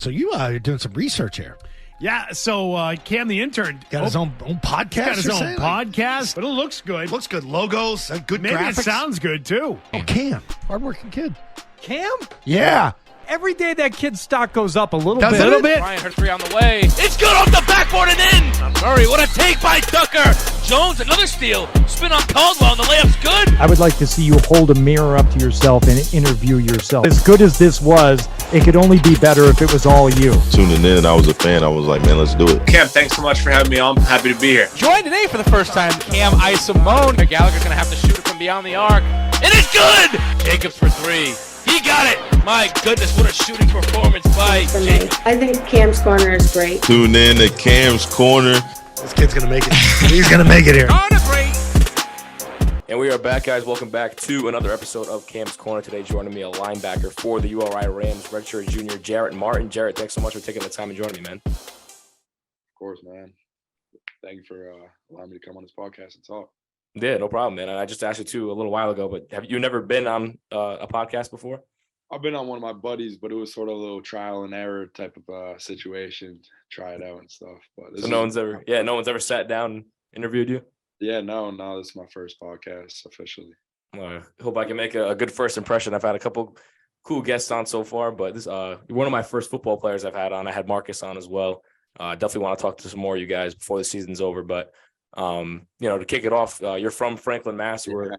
So you are doing some research here. Yeah, so Cam the intern Got his own podcast. got his own podcast, but it looks good. Looks good. Logos, good Maybe graphics. it sounds good too. Oh, Cam, hardworking kid. Cam? Yeah. Every day that kid's stock goes up a little Doesn't bit. it? A little bit. Ryan, her three on the way. It's good off the backboard and in. Murray, what a take by Tucker. Jones, another steal. Spin on Caldwell, and the layup's good. I would like to see you hold a mirror up to yourself and interview yourself. As good as this was, it could only be better if it was all you. Tuning in, I was a fan. I was like, man, let's do it. Cam, thanks so much for having me on. I'm happy to be here. Joined today for the first time, Cam Isimone. Gallagher's going to have to shoot it from beyond the arc. And it's good! Jacobs for three. He got it! My goodness, what a shooting performance by Jacobs. I think Cam's Corner is great. Tune in to Cam's Corner. This kid's going to make it. He's going to make it here. And we are back, guys. Welcome back to another episode of Cam's Corner. Today, joining me, a linebacker for the URI Rams, Redshirt Junior Jarrett Martin. Jarrett, thanks so much for taking the time and joining me, man. Of course, man. Thank you for allowing me to come on this podcast and talk. Yeah, no problem, man. I just asked you too a little while ago, but have you never been on a podcast before? I've been on one of my buddies, but it was sort of a little trial and error type of situation. Try it out and stuff. But So no one's ever sat down and interviewed you? Yeah, no, this is my first podcast officially. Hope I can make a good first impression. I've had a couple cool guests on so far, but this you're one of my first football players I've had on. I had Marcus on as well. Definitely want to talk to some more of you guys before the season's over. But to kick it off, you're from Franklin, Mass. Were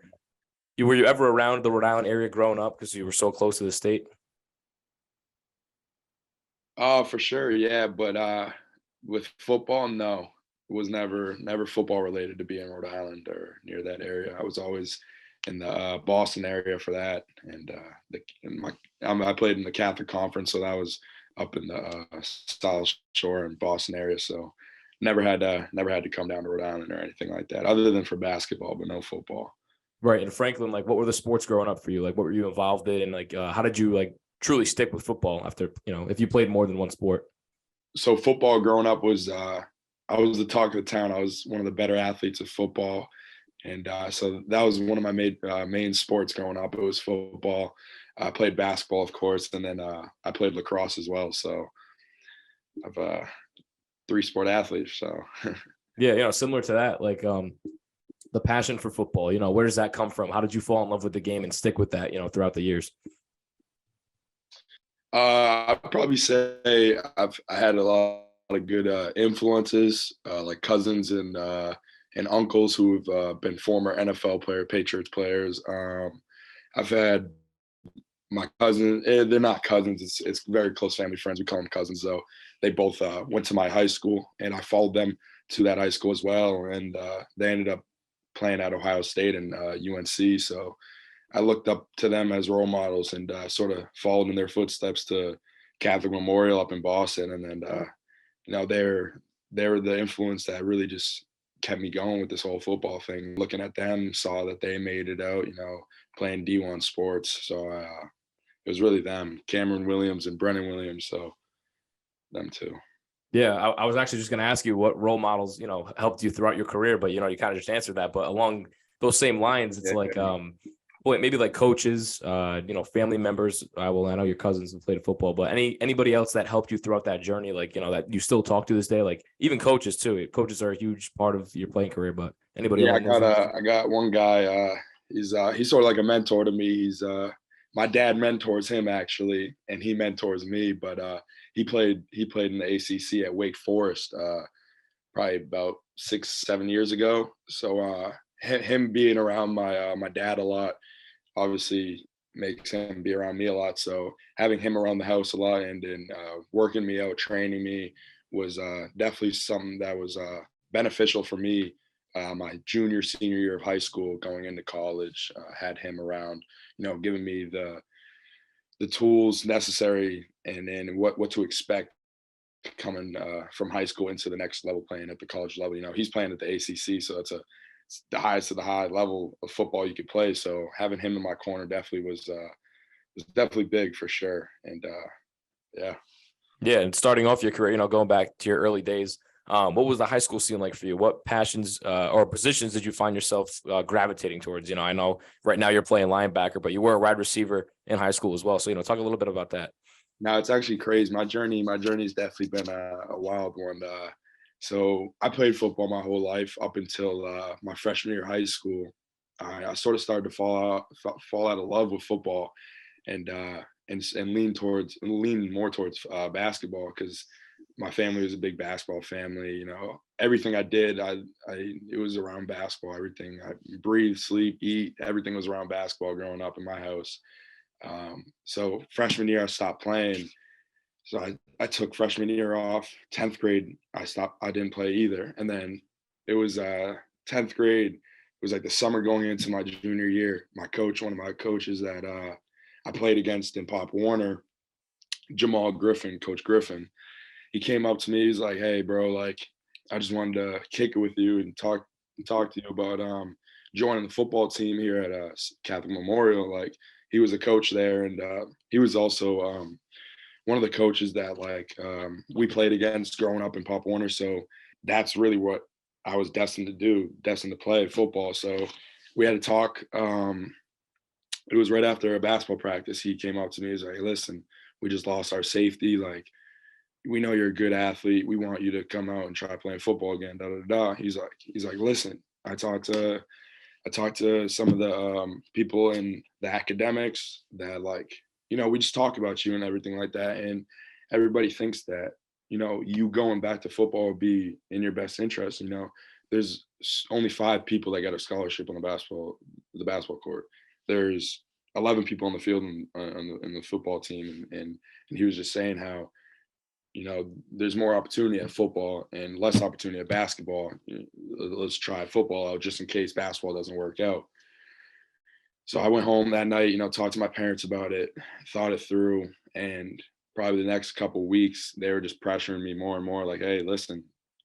you ever around the Rhode Island area growing up because you were so close to the state? For sure, yeah. But with football, no. It was never football related to be in Rhode Island or near that area. I was always in the Boston area for that, and I played in the Catholic Conference, so that was up in the South Shore and Boston area. So never had to come down to Rhode Island or anything like that, other than for basketball, but no football. Right. And Franklin, like, what were the sports growing up for you? Like, what were you involved in, and like, how did you like truly stick with football after if you played more than one sport? So football growing up was. I was the talk of the town. I was one of the better athletes of football. And so that was one of my main sports growing up. It was football. I played basketball, of course, and then I played lacrosse as well. So I'm a three-sport athlete. So yeah, similar to that, like the passion for football, where does that come from? How did you fall in love with the game and stick with that, throughout the years? I'd probably say I had a lot of good influences, like cousins and uncles who've been former NFL Patriots players. I've had my cousins, they're not cousins, it's very close family friends. We call them cousins, though. They both went to my high school, and I followed them to that high school as well. And they ended up playing at Ohio State and UNC. So I looked up to them as role models and sort of followed in their footsteps to Catholic Memorial up in Boston. And then, they were the influence that really just kept me going with this whole football thing. Looking at them, saw that they made it out, playing D1 sports. So it was really them, Cameron Williams and Brennan Williams. So them two. Yeah, I was actually just going to ask you what role models, helped you throughout your career, but, you kind of just answered that. But along those same lines, it's maybe like coaches, family members. I know your cousins have played football, but anybody else that helped you throughout that journey, like, that you still talk to this day, like even coaches too. Coaches are a huge part of your playing career, but anybody? Yeah, I got one guy. He's sort of like a mentor to me. He's my dad mentors him actually, and he mentors me. But he played in the ACC at Wake Forest probably about 6-7 years ago. So him being around my dad a lot obviously makes him be around me a lot. So having him around the house a lot and working me out, training me was definitely something that was beneficial for me. My senior year of high school, going into college, had him around, giving me the tools necessary and then what to expect coming from high school into the next level, playing at the college level. He's playing at the ACC, so it's the highest of the high level of football you could play. So having him in my corner definitely was definitely big for sure. And yeah. And starting off your career, going back to your early days, what was the high school scene like for you? What passions or positions did you find yourself gravitating towards? I know right now you're playing linebacker, but you were a wide receiver in high school as well. So, talk a little bit about that. No, it's actually crazy. My journey's definitely been a wild one. So I played football my whole life up until my freshman year of high school. I sort of started to fall out of love with football, and lean more towards basketball because my family was a big basketball family. You know, everything I did, it was around basketball. Everything I breathe, sleep, eat, everything was around basketball growing up in my house. So freshman year, I stopped playing. So I took freshman year off. 10th grade, I stopped. I didn't play either. And then it was 10th grade. It was like the summer going into my junior year. One of my coaches that I played against in Pop Warner, Coach Griffin, he came up to me. He's like, "Hey, bro, like, I just wanted to kick it with you and talk to you about joining the football team here at Catholic Memorial." Like, he was a coach there, and he was also one of the coaches that we played against growing up in Pop Warner. So that's really what I was destined to do, destined to play football. So we had to talk. It was right after a basketball practice. He came up to me. He's like, "Listen, we just lost our safety. Like, we know you're a good athlete. We want you to come out and try playing football again." Da da da. He's like, "Listen, I talked to some of the people in the academics that, like, you know, we just talk about you and everything like that. And everybody thinks that, you know, you going back to football would be in your best interest. You know, there's only 5 people that got a scholarship on the basketball court. There's 11 people on the field in the football team." And he was just saying how, you know, there's more opportunity at football and less opportunity at basketball. Let's try football out just in case basketball doesn't work out. So I went home that night, you know, talked to my parents about it, thought it through, and probably the next couple of weeks, they were just pressuring me more and more, like, "Hey, listen,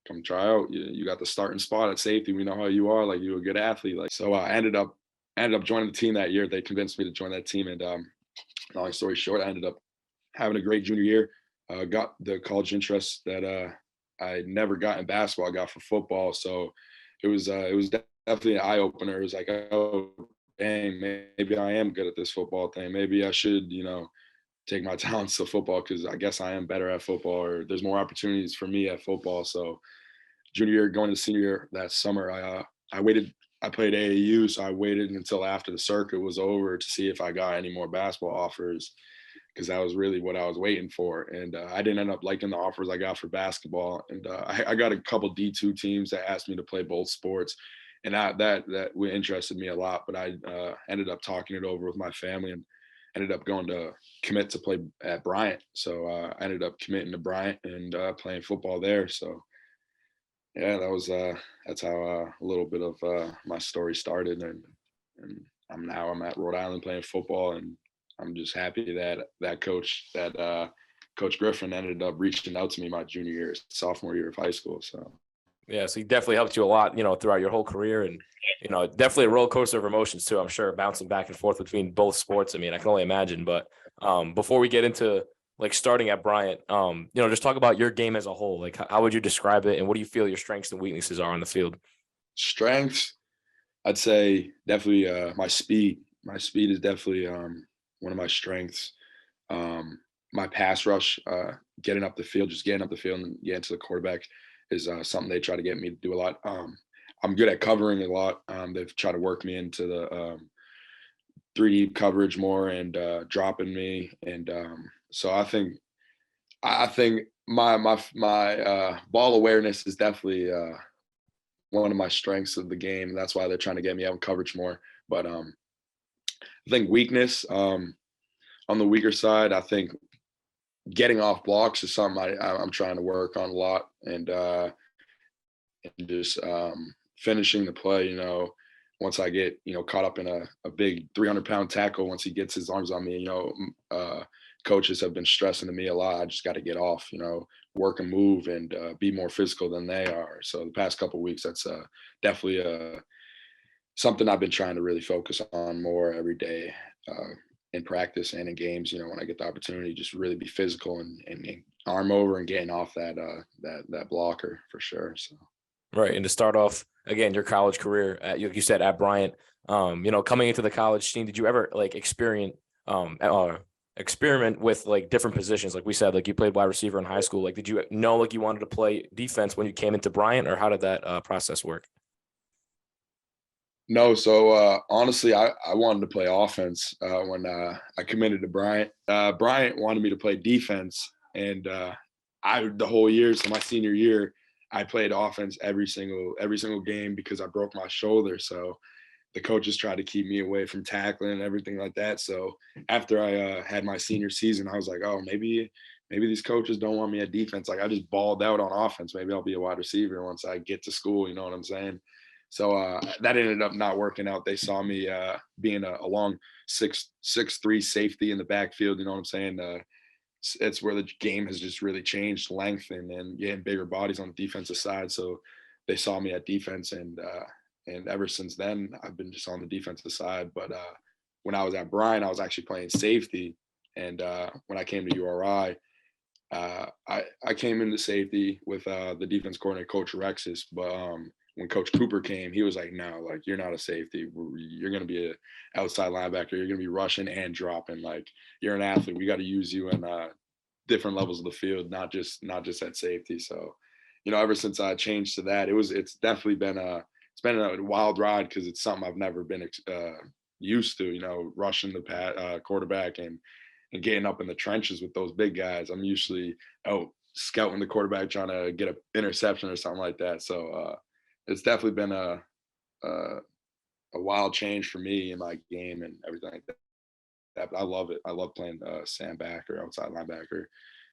come try out. You got the starting spot at safety. We know how you are. Like, you're a good athlete." Like, so I ended up joining the team that year. They convinced me to join that team, and long story short, I ended up having a great junior year. Got the college interest that I never got in basketball. I got for football. So it was definitely an eye opener. It was like, "Oh, dang, maybe I am good at this football thing. Maybe I should, you know, take my talents to football because I guess I am better at football, or there's more opportunities for me at football." So junior year, going to senior year that summer, I waited. I played AAU, so I waited until after the circuit was over to see if I got any more basketball offers, because that was really what I was waiting for. And I didn't end up liking the offers I got for basketball. And I got a couple D2 teams that asked me to play both sports, and that interested me a lot. But I ended up talking it over with my family and ended up going to commit to play at Bryant. So I ended up committing to Bryant and playing football there. So yeah, that's how a little bit of my story started. And I'm at Rhode Island playing football, and I'm just happy that Coach Griffin ended up reaching out to me my sophomore year of high school. So Yeah, so he definitely helped you a lot, you know, throughout your whole career, and, you know, definitely a roller coaster of emotions too, I'm sure, bouncing back and forth between both sports. I mean, I can only imagine. But before we get into like starting at Bryant, you know, just talk about your game as a whole. Like, how would you describe it, and what do you feel your strengths and weaknesses are on the field? strengths, I'd say definitely my speed. My speed is definitely one of my strengths. My pass rush, getting up the field and getting to the quarterback is something they try to get me to do a lot. I'm good at covering a lot. They've tried to work me into the 3D coverage more and dropping me. And so I think my ball awareness is definitely one of my strengths of the game. That's why they're trying to get me out in coverage more. But I think weakness, on the weaker side, I think getting off blocks is something I'm trying to work on a lot, and just finishing the play. You know, once I get caught up in a big 300-pound tackle, once he gets his arms on me, coaches have been stressing to me a lot. I just got to get off, work and move, and be more physical than they are. So the past couple of weeks, that's definitely something I've been trying to really focus on more every day. In practice and in games, when I get the opportunity, just really be physical and arm over and getting off that blocker for sure. So. Right. And to start off again, your college career, like you said, at Bryant, coming into the college scene, did you ever experience experiment with like different positions? Like we said, like you played wide receiver in high school. Like, did you know like you wanted to play defense when you came into Bryant, or how did that process work? No, so honestly, I wanted to play offense when I committed to Bryant. Bryant wanted me to play defense, and the whole year, so my senior year, I played offense every single game because I broke my shoulder. So the coaches tried to keep me away from tackling and everything like that. So after I had my senior season, I was like, oh, maybe these coaches don't want me at defense. Like I just balled out on offense. Maybe I'll be a wide receiver once I get to school. You know what I'm saying? So that ended up not working out. They saw me being a long 6'3" safety in the backfield. You know what I'm saying? It's where the game has just really changed, length and getting bigger bodies on the defensive side. So they saw me at defense, and ever since then, I've been just on the defensive side. But when I was at Bryant, I was actually playing safety. And when I came to URI, I came into safety with the defense coordinator, Coach Rexis. But when Coach Cooper came, he was like, no, like, you're not a safety. You're going to be an outside linebacker. You're going to be rushing and dropping. Like, you're an athlete. We got to use you in different levels of the field, not just at safety. So, you know, ever since I changed to that, it's definitely been it's been a wild ride because it's something I've never been used to, you know, rushing the quarterback and getting up in the trenches with those big guys. I'm usually out scouting the quarterback, trying to get an interception or something like that. So it's definitely been a wild change for me in my game and everything like that. But I love it. I love playing sandback or outside linebacker.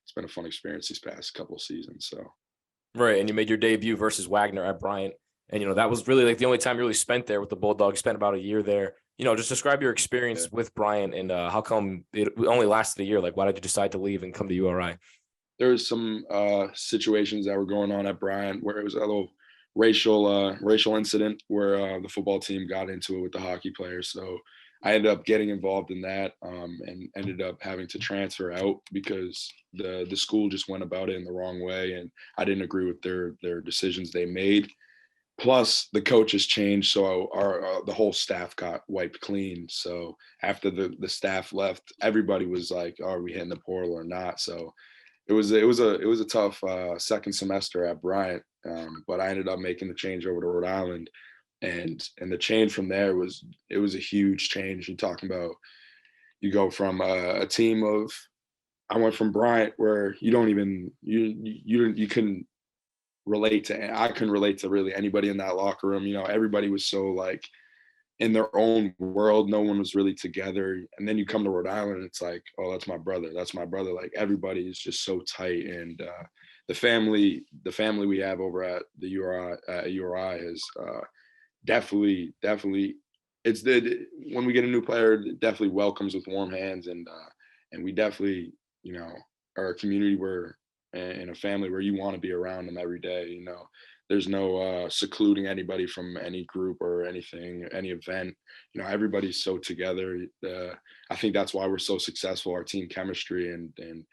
It's been a fun experience these past couple of seasons. So Right, and you made your debut versus Wagner at Bryant, and you know that was really like the only time you really spent there with the Bulldogs. Spent about a year there. You know, just describe your experience with Bryant and how come it only lasted a year. Like, why did you decide to leave and come to URI? There was some situations that were going on at Bryant where it was a little racial incident where the football team got into it with the hockey players. So I ended up getting involved in that and ended up having to transfer out because the school just went about it in the wrong way, and I didn't agree with their decisions they made. Plus, the coaches changed, so the whole staff got wiped clean. So after the staff left, everybody was like, oh, "Are we hitting the portal or not?" So it was a tough second semester at Bryant, but I ended up making the change over to Rhode Island, and the change from there was a huge change. You're talking about you go from a team of I went from Bryant where you don't even you couldn't relate to I couldn't relate to really anybody in that locker room. You know, everybody was so like in their own world. No one was really together. And then you come to Rhode Island and it's like, oh, that's my brother. That's my brother. Like everybody is just so tight. And the family we have over at the URI is definitely it's when we get a new player, it definitely welcomes with warm hands, and we definitely, you know, are a community where and a family where you want to be around them every day. You know, there's no secluding anybody from any group or anything, any event. You know, everybody's so together. I think that's why we're so successful. Our team chemistry and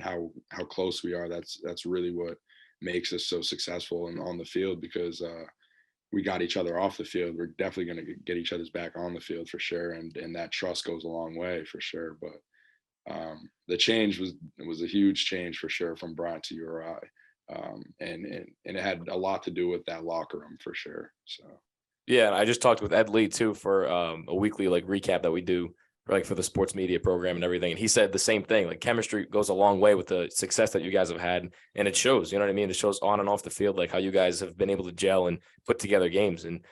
how close we are. That's really what makes us so successful and on the field, because we got each other off the field. We're definitely going to get each other's back on the field for sure, and that trust goes a long way for sure. But the change was a huge change for sure from Bryant to URI, and it had a lot to do with that locker room for sure. So Yeah, and I just talked with Ed Lee too for a weekly like recap that we do for the sports media program and everything, and he said the same thing. Like chemistry goes a long way with the success that you guys have had, and it shows. You know what I mean? It shows on and off the field, like how you guys have been able to gel and put together games. And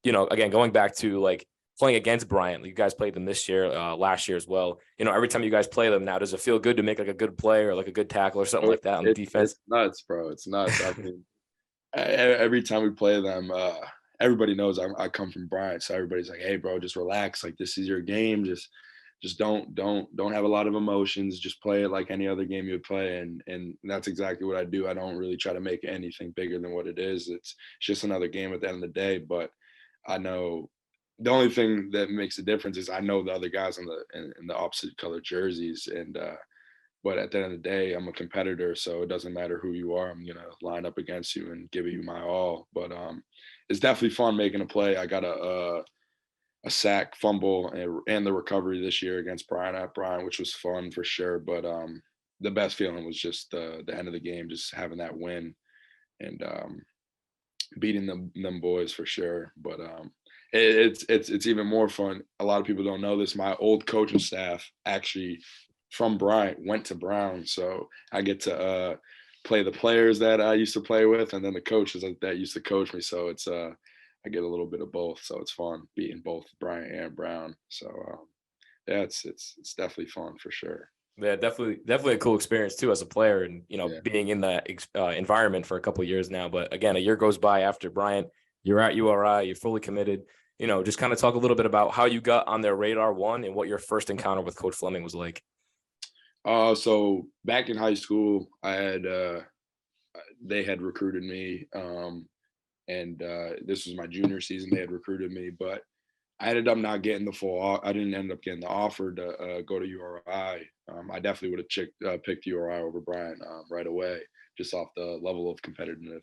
you know, again, going back to like playing against Bryant, you guys played them this year, last year as well. You know, every time you guys play them now, does it feel good to make like a good play or like a good tackle or something like that on the defense? It's nuts, bro. It's nuts. I mean, every time we play them, everybody knows I come from Bryant, so everybody's like, "Hey, bro, just relax. Like this is your game. Just don't have a lot of emotions. Just play it like any other game you would play." And that's exactly what I do. I don't really try to make anything bigger than what it is. It's just another game at the end of the day. But I know the only thing that makes a difference is I know the other guys in the opposite color jerseys, and but at the end of the day, I'm a competitor, so it doesn't matter who you are. I'm gonna line up against you and give you my all. But it's definitely fun making a play. I got a sack, fumble, and the recovery this year against Bryant, which was fun for sure. But the best feeling was just the end of the game, just having that win and beating them boys for sure. But it's even more fun. A lot of people don't know this. My old coaching staff actually from Bryant went to Brown, so I get to play the players that I used to play with, and then the coaches that used to coach me. So it's I get a little bit of both, so it's fun beating both Bryant and Brown. So yeah, it's definitely fun for sure. Yeah, definitely a cool experience too as a player, and Yeah. being in that environment for a couple of years now. But again, a year goes by after Bryant, you're at URI, you're fully committed. Just kind of talk a little bit about how you got on their radar, one, and what your first encounter with Coach Fleming was like. So back in high school, I had they had recruited me, and this was my junior season. They had recruited me, but I ended up not getting the full. I didn't end up getting the offer to go to URI. I definitely would have picked URI over Bryant right away, just off the level of competitiveness,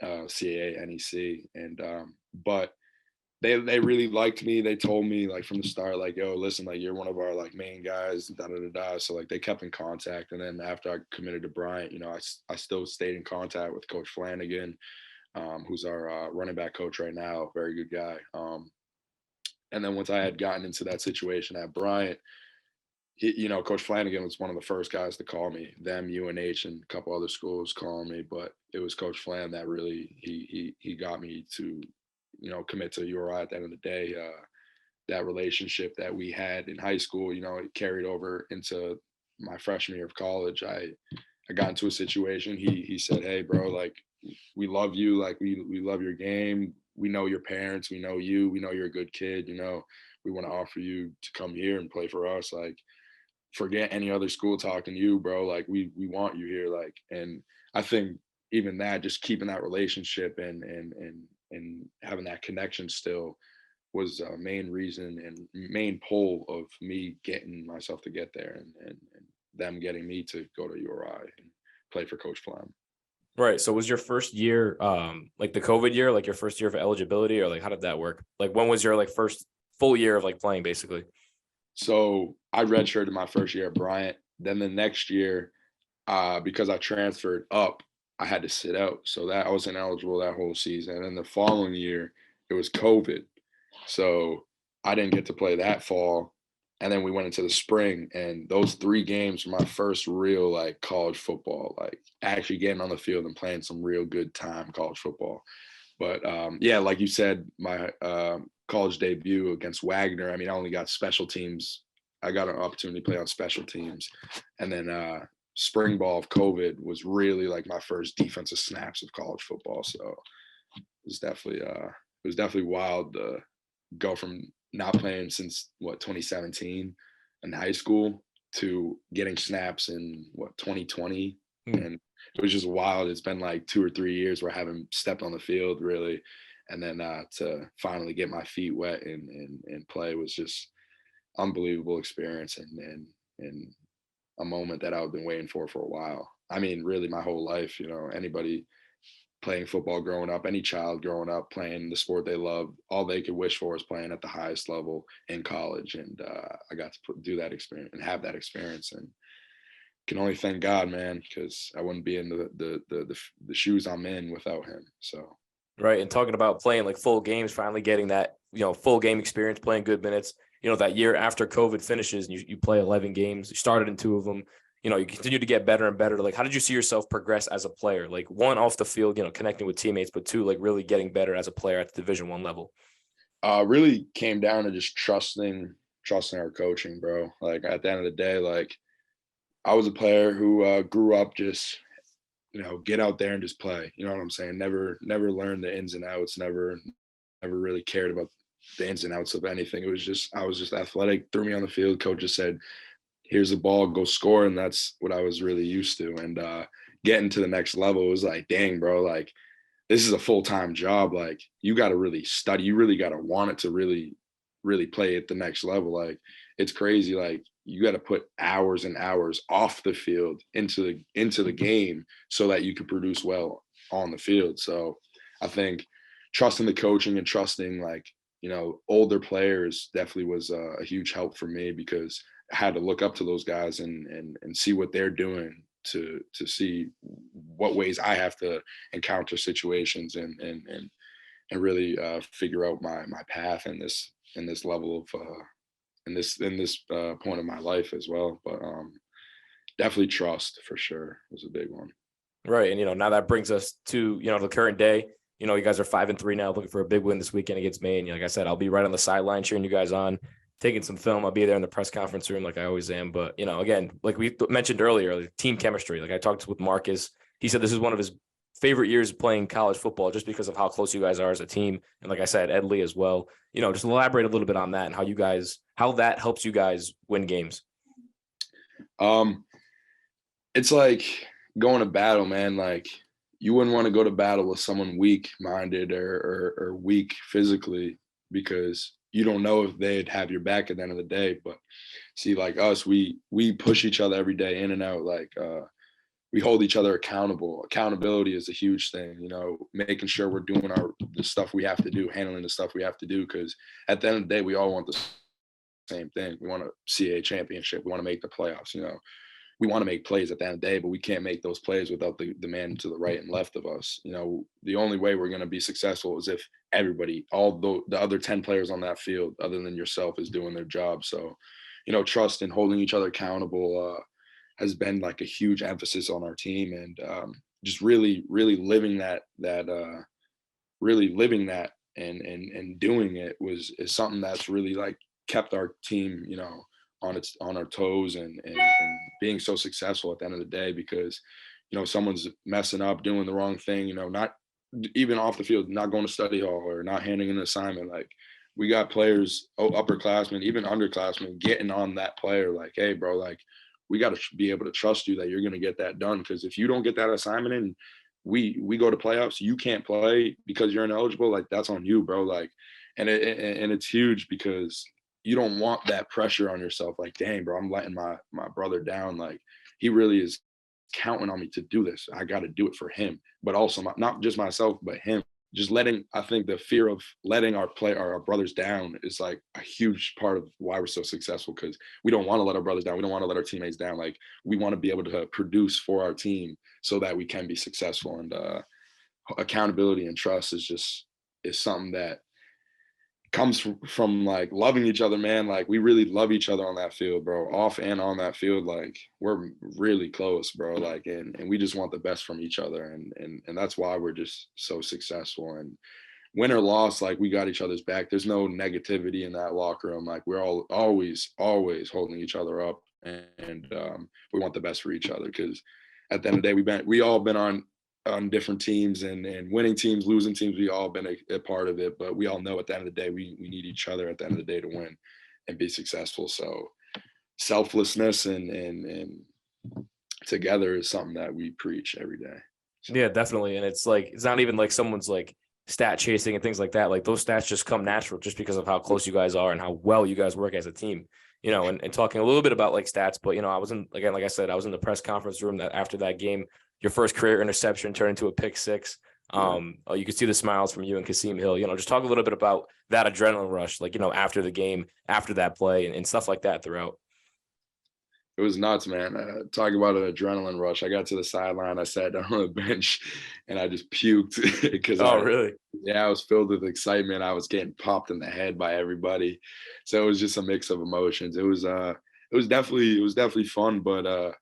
CAA, NEC, and but they really liked me. They told me like from the start, like, yo, listen, like you're one of our like main guys, da da da da. So like they kept in contact, and then after I committed to Bryant, I still stayed in contact with Coach Flanagan, who's our running back coach right now, very good guy. And then once I had gotten into that situation at Bryant, Coach Flanagan was one of the first guys to call me. Them, UNH, and a couple other schools calling me, but it was Coach Flan that really he got me to, commit to URI at the end of the day. That relationship that we had in high school, it carried over into my freshman year of college. I got into a situation. He said, "Hey, bro, like we love you. Like we love your game. We know your parents. We know you. We know you're a good kid. We want to offer you to come here and play for us. Like, forget any other school talking to you, bro. Like we want you here." Like, and I think even that, just keeping that relationship and having that connection still was a main reason and main pull of me getting myself to get there and them getting me to go to URI and play for Coach Flem. Right. So was your first year like the COVID year, like your first year of eligibility, or like how did that work? Like when was your like first full year of like playing basically? So I redshirted my first year at Bryant. Then the next year, because I transferred up, I had to sit out. So that I wasn't eligible that whole season. And then the following year, it was COVID. So I didn't get to play that fall. And then we went into the spring, and those 3 games were my first real like college football, like actually getting on the field and playing some real good time college football. But yeah, like you said, my college debut against Wagner, I mean, I only got special teams. I got an opportunity to play on special teams. And then spring ball of COVID was really like my first defensive snaps of college football. So it was definitely wild to go from not playing since 2017 in high school to getting snaps in 2020. And it was just wild. It's been like 2 or 3 years where I haven't stepped on the field really. And then to finally get my feet wet and play was just unbelievable experience and a moment that I've been waiting for a while. I mean, really my whole life, anybody playing football growing up, any child growing up playing the sport they love, all they could wish for is playing at the highest level in college. And I got to do that experience and have that experience, and can only thank God, man, because I wouldn't be in the shoes I'm in without him. So. Right. And talking about playing like full games, finally getting that, full game experience, playing good minutes, that year after COVID finishes and you play 11 games, you started in 2 of them, you continue to get better and better. Like, how did you see yourself progress as a player? Like 1, off the field, connecting with teammates, but 2, like really getting better as a player at the Division I level? Really came down to just trusting our coaching, bro. Like at the end of the day, like I was a player who grew up just, get out there and just play. You know what I'm saying? Never learned the ins and outs, never really cared about the ins and outs of anything. I was just athletic, threw me on the field. Coach just said, here's the ball, go score. And that's what I was really used to. And getting to the next level, it was like, dang, bro, like this is a full-time job. Like you got to really study. You really got to want it to really, really play at the next level. Like it's crazy. Like you got to put hours and hours off the field into the game so that you can produce well on the field. So I think trusting the coaching and trusting like, you know, older players definitely was a huge help for me, because I had to look up to those guys and see what they're doing to see what ways I have to encounter situations and really figure out my path in this level of in this point of my life as well. But definitely trust for sure was a big one. Right. And, you know, now that brings us to, you know, the current day. You know, you guys are 5-3 now, looking for a big win this weekend against Maine. Like I said, I'll be right on the sideline cheering you guys on, taking some film. I'll be there in the press conference room like I always am. But, you know, again, like we mentioned earlier, like team chemistry. Like I talked with Marcus. He said this is one of his favorite years playing college football just because of how close you guys are as a team. And like I said, Ed Lee as well. You know, just elaborate a little bit on that and how that helps you guys win games. It's like going to battle, man. Like, you wouldn't want to go to battle with someone weak-minded or weak physically, because you don't know if they'd have your back at the end of the day. But see, like us, we push each other every day in and out. Like we hold each other accountable. Accountability is a huge thing, you know, making sure we're doing the stuff we have to do, handling the stuff we have to do. Because at the end of the day, we all want the same thing. We want a CAA championship. We want to make the playoffs, you know. We want to make plays at the end of the day, but we can't make those plays without the man to the right and left of us. You know, the only way we're going to be successful is if everybody, all the other 10 players on that field, other than yourself, is doing their job. So, you know, trust and holding each other accountable has been like a huge emphasis on our team, and just really living that and doing it is something that's really like kept our team, you know, on our toes and being so successful at the end of the day. Because, you know, someone's messing up, doing the wrong thing, you know, not even off the field, not going to study hall or not handing an assignment. Like, we got players, upperclassmen, even underclassmen, getting on that player like, hey bro, like, we got to be able to trust you that you're going to get that done. Because if you don't get that assignment in, we go to playoffs, you can't play because you're ineligible. Like, that's on you, bro. Like, and it's huge, because you don't want that pressure on yourself. Like, dang, bro, I'm letting my brother down. Like, he really is counting on me to do this. I got to do it for him, but also not just myself, but him. Just I think the fear of letting our brothers down is like a huge part of why we're so successful, because we don't want to let our brothers down. We don't want to let our teammates down. Like, we want to be able to produce for our team so that we can be successful. And accountability and trust is something that comes from like loving each other, man. Like, we really love each other on that field, bro, off and on that field. Like, we're really close, bro. Like, and we just want the best from each other. And that's why we're just so successful. And win or loss, like, we got each other's back. There's no negativity in that locker room. Like, we're always holding each other up, and we want the best for each other. Because at the end of the day, we all been on different teams and winning teams, losing teams. We all been a part of it, but we all know at the end of the day, we need each other at the end of the day to win and be successful. So selflessness and together is something that we preach every day. So. Yeah, definitely. And it's like, it's not even like someone's like stat chasing and things like that. Like, those stats just come natural just because of how close you guys are and how well you guys work as a team, you know. And talking a little bit about like stats, but, you know, like I said, I was in the press conference room that after that game, your first career interception turned into a pick six. You could see the smiles from you and Kasim Hill. You know, just talk a little bit about that adrenaline rush, like, you know, after the game, after that play, and stuff like that throughout. It was nuts, man. Talking about an adrenaline rush. I got to the sideline, I sat down on the bench, and I just puked because really? Yeah, I was filled with excitement. I was getting popped in the head by everybody, so it was just a mix of emotions. It was definitely fun, but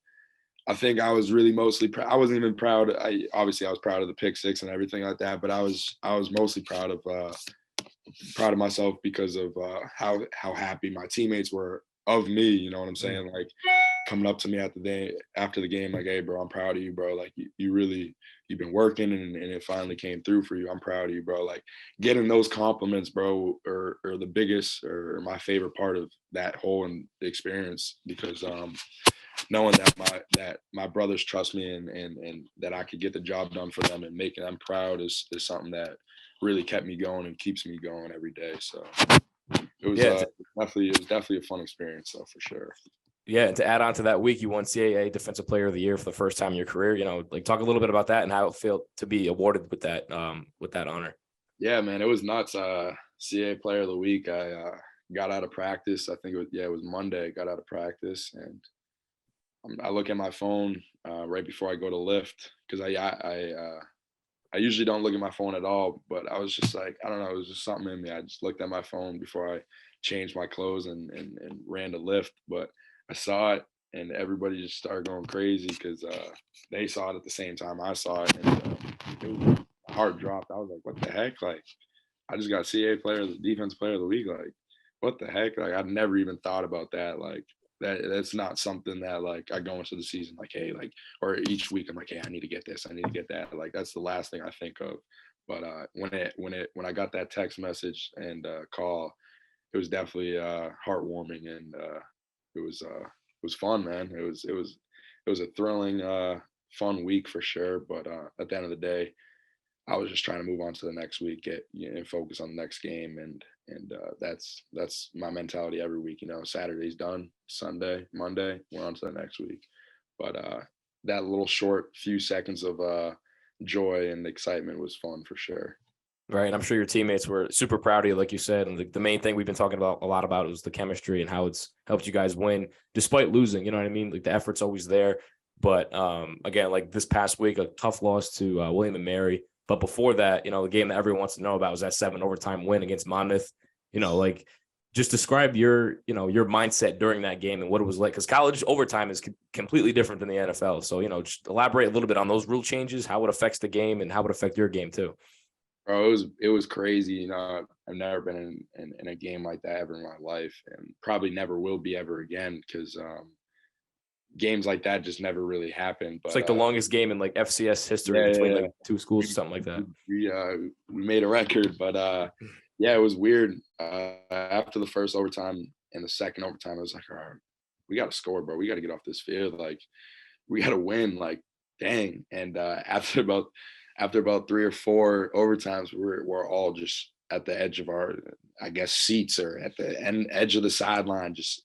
I think I was really mostly proud. I wasn't even proud. Obviously I was proud of the pick six and everything like that, but I was mostly proud of myself because of how happy my teammates were of me. You know what I'm saying? Like, coming up to me after the game, like, hey bro, I'm proud of you, bro. Like, you've been working and it finally came through for you. I'm proud of you, bro. Like, getting those compliments, bro, are the biggest or my favorite part of that whole experience, because knowing that my brothers trust me and that I could get the job done for them and making them proud is something that really kept me going and keeps me going every day. So it was definitely a fun experience, though, for sure. Yeah, and to add on to that week, you won CAA Defensive Player of the Year for the first time in your career. You know, like, talk a little bit about that and how it felt to be awarded with that honor. Yeah, man, it was nuts. CA Player of the Week. I got out of practice. I think it was Monday. I got out of practice, and I look at my phone right before I go to lift because I usually don't look at my phone at all. But I was just like, I don't know, it was just something in me. I just looked at my phone before I changed my clothes and ran to lift. But I saw it, and everybody just started going crazy because they saw it at the same time I saw it, and it was a hard drop. I was like, what the heck? Like, I just got defense player of the week. Like, what the heck? Like, I've never even thought about that. Like, that's not something that like I go into the season like, hey, like, or each week I'm like, hey, I need to get this, I need to get that. Like, that's the last thing I think of. But when I got that text message and call, it was definitely heartwarming, and it was fun, man. It was a thrilling, fun week for sure. But at the end of the day, I was just trying to move on to the next week, and focus on the next game, and that's my mentality every week. Saturday's done, Sunday, Monday, we're on to the next week. But that little short few seconds of joy and excitement was fun for sure. Right. And I'm sure your teammates were super proud of you, like you said. And the main thing we've been talking about a lot about was the chemistry and how it's helped you guys win despite losing. You know what I mean? Like, the effort's always there. But again, like this past week, a tough loss to William and Mary. But before that, the game that everyone wants to know about was that 7 overtime win against Monmouth. Like, just describe your mindset during that game and what it was like, because college overtime is completely different than the NFL. So, just elaborate a little bit on those rule changes, how it affects the game and how it affect your game too. Bro, it was crazy. I've never been in a game like that ever in my life, and probably never will be ever again, because games like that just never really happened. But it's like the longest game in like FCS history between like two schools or something like that. We made a record, but yeah, it was weird. After the first overtime and the second overtime, I was like, all right, we got to score, bro. We got to get off this field. Like, we got to win. Like, dang. And after about 3 or 4 overtimes, we're all just at the edge of our, I guess, seats, or at the edge of the sideline, just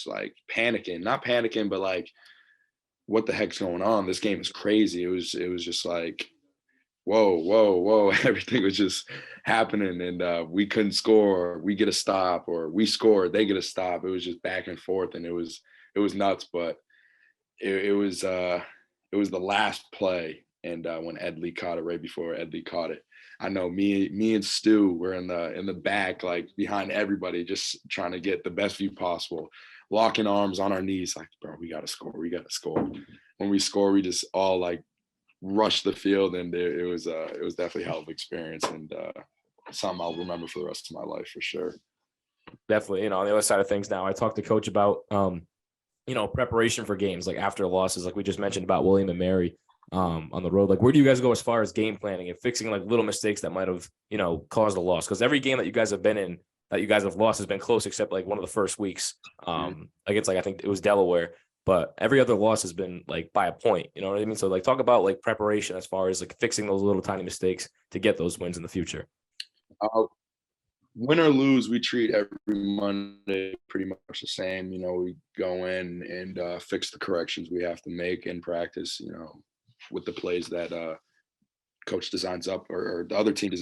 like panicking, not panicking, but like, what the heck's going on? This game is crazy. It was just like, whoa. Everything was just happening, and we couldn't score. We get a stop, or we score, they get a stop. It was just back and forth, and it was nuts. But it was the last play, and when Ed Lee caught it, right before Ed Lee caught it, I know me and Stu were in the back, like behind everybody, just trying to get the best view possible, locking arms on our knees, like, bro, we gotta score. When we score, we just all like rush the field, and it was definitely a hell of an experience, and something I'll remember for the rest of my life for sure. Definitely. On the other side of things now, I talked to Coach about preparation for games, like after losses, like we just mentioned about William and Mary. On the road, like, where do you guys go as far as game planning and fixing like little mistakes that might have caused a loss? Because every game that you guys have been in that you guys have lost has been close, except like one of the first weeks against, like, I think it was Delaware, but every other loss has been like by a point. You know what I mean? So like, talk about like preparation as far as like fixing those little tiny mistakes to get those wins in the future. Win or lose, we treat every Monday pretty much the same. We go in and fix the corrections we have to make in practice, with the plays that coach designs up, or the other team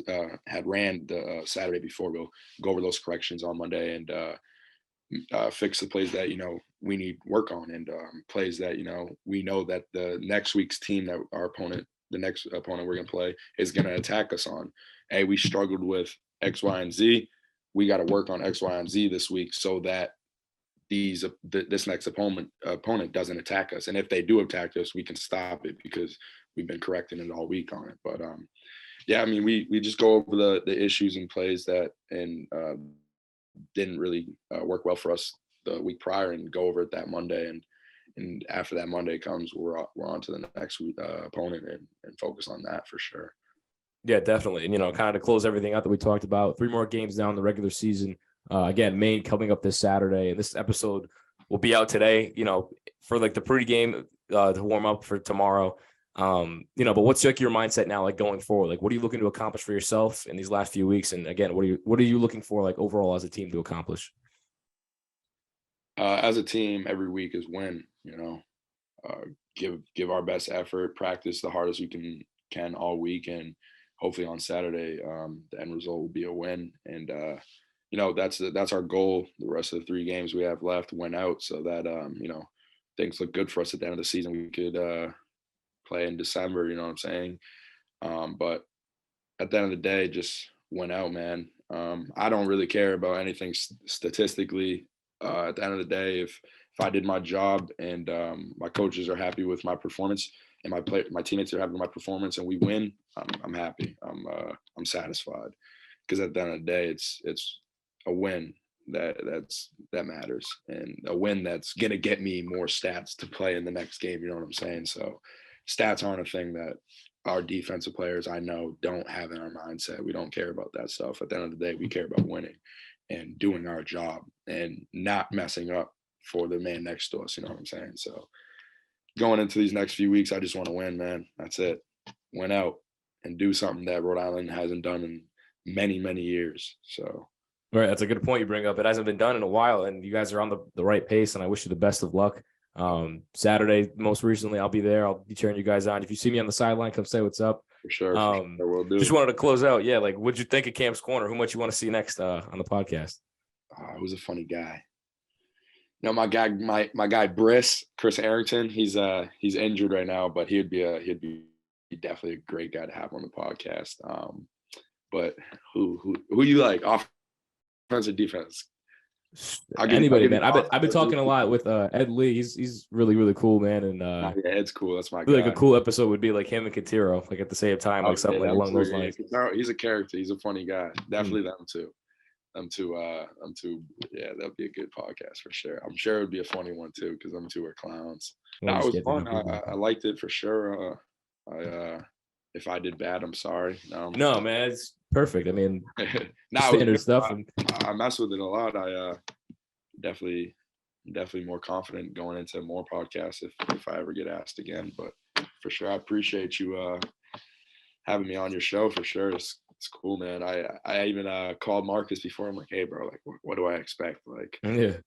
had ran the Saturday before. We'll go over those corrections on Monday and fix the plays that we need work on, and plays that we know that the next week's team, that the next opponent we're going to play, is going to attack us on. Hey, we struggled with X, Y, and Z. We got to work on X, Y, and Z this week, so that this next opponent doesn't attack us. And if they do attack us, we can stop it, because we've been correcting it all week on it. But yeah, I mean, we just go over the issues and plays that didn't really work well for us the week prior, and go over it that Monday. And after that Monday comes, we're on to the next week, opponent, and focus on that for sure. Yeah, definitely. And kind of to close everything out that we talked about, 3 more games down the regular season. Again, Maine coming up this Saturday, and this episode will be out today, for like the pregame to warm up for tomorrow. But what's like your mindset now, like going forward? Like, what are you looking to accomplish for yourself in these last few weeks? And again, what are you looking for, like, overall as a team to accomplish? As a team, every week is win. Give our best effort, practice the hardest we can all week, and hopefully on Saturday, the end result will be a win. And, you know, that's our goal. The rest of the 3 games we have left, win out, so that, you know, things look good for us at the end of the season. We could play in December, you know what I'm saying? But at the end of the day, just win out, man. I don't really care about anything statistically. At the end of the day, if I did my job and my coaches are happy with my performance and my teammates are happy with my performance and we win, I'm happy. I'm satisfied, because at the end of the day, it's a win that matters, and a win that's gonna get me more stats to play in the next game. You know what I'm saying? So stats aren't a thing that our defensive players, I know, don't have in our mindset. We don't care about that stuff. At the end of the day, we care about winning and doing our job and not messing up for the man next to us. You know what I'm saying? So going into these next few weeks, I just want to win, man. That's it. Win out and do something that Rhode Island hasn't done in many, many years. So. Right, that's a good point you bring up. It hasn't been done in a while, and you guys are on the right pace, and I wish you the best of luck. Saturday, most recently, I'll be there. I'll be cheering you guys on. If you see me on the sideline, come say what's up. For sure. Will do. Just wanted to close out. Yeah, like, what'd you think of Cam's Corner? Who might you want to see next on the podcast? He was a funny guy. You know, my guy Briss, Chris Arrington, he's injured right now, but he'd be definitely a great guy to have on the podcast. But who you like, offense or defense? Anybody, man. I've been talking a lot with Ed Lee. He's really, really cool, man. And yeah, Ed's cool. That's my guy. Like a cool episode would be like him and Katiro, like at the same time, like something like along those lines. He's a character. He's a funny guy. Definitely them two. Yeah, that'd be a good podcast for sure. I'm sure it would be a funny one too, because them two are clowns. No, it was fun. I liked it for sure. If I did bad, I'm sorry. No, man, it's perfect. I mean, standard stuff. I mess with it a lot. I definitely more confident going into more podcasts if I ever get asked again. But for sure, I appreciate you having me on your show. For sure, it's cool, man. I even called Marcus before. I'm like, hey, bro, like, what do I expect? Like, yeah.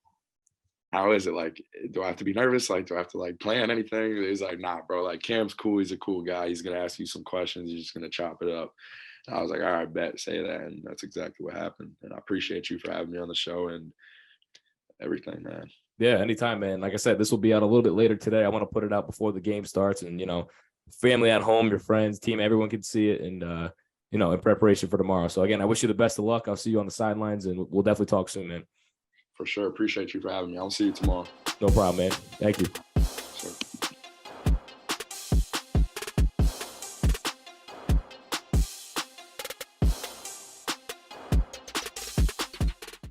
How is it? Like, do I have to be nervous? Like, do I have to like plan anything? He's like, nah, bro. Like, Cam's cool. He's a cool guy. He's gonna ask you some questions. He's just gonna chop it up. And I was like, all right, bet, say that. And that's exactly what happened. And I appreciate you for having me on the show and everything, man. Yeah, anytime, man. Like I said, this will be out a little bit later today. I want to put it out before the game starts, and family at home, your friends, team, everyone can see it, and in preparation for tomorrow. So again, I wish you the best of luck. I'll see you on the sidelines, and we'll definitely talk soon, man. For sure. Appreciate you for having me. I'll see you tomorrow. No problem, man. Thank you.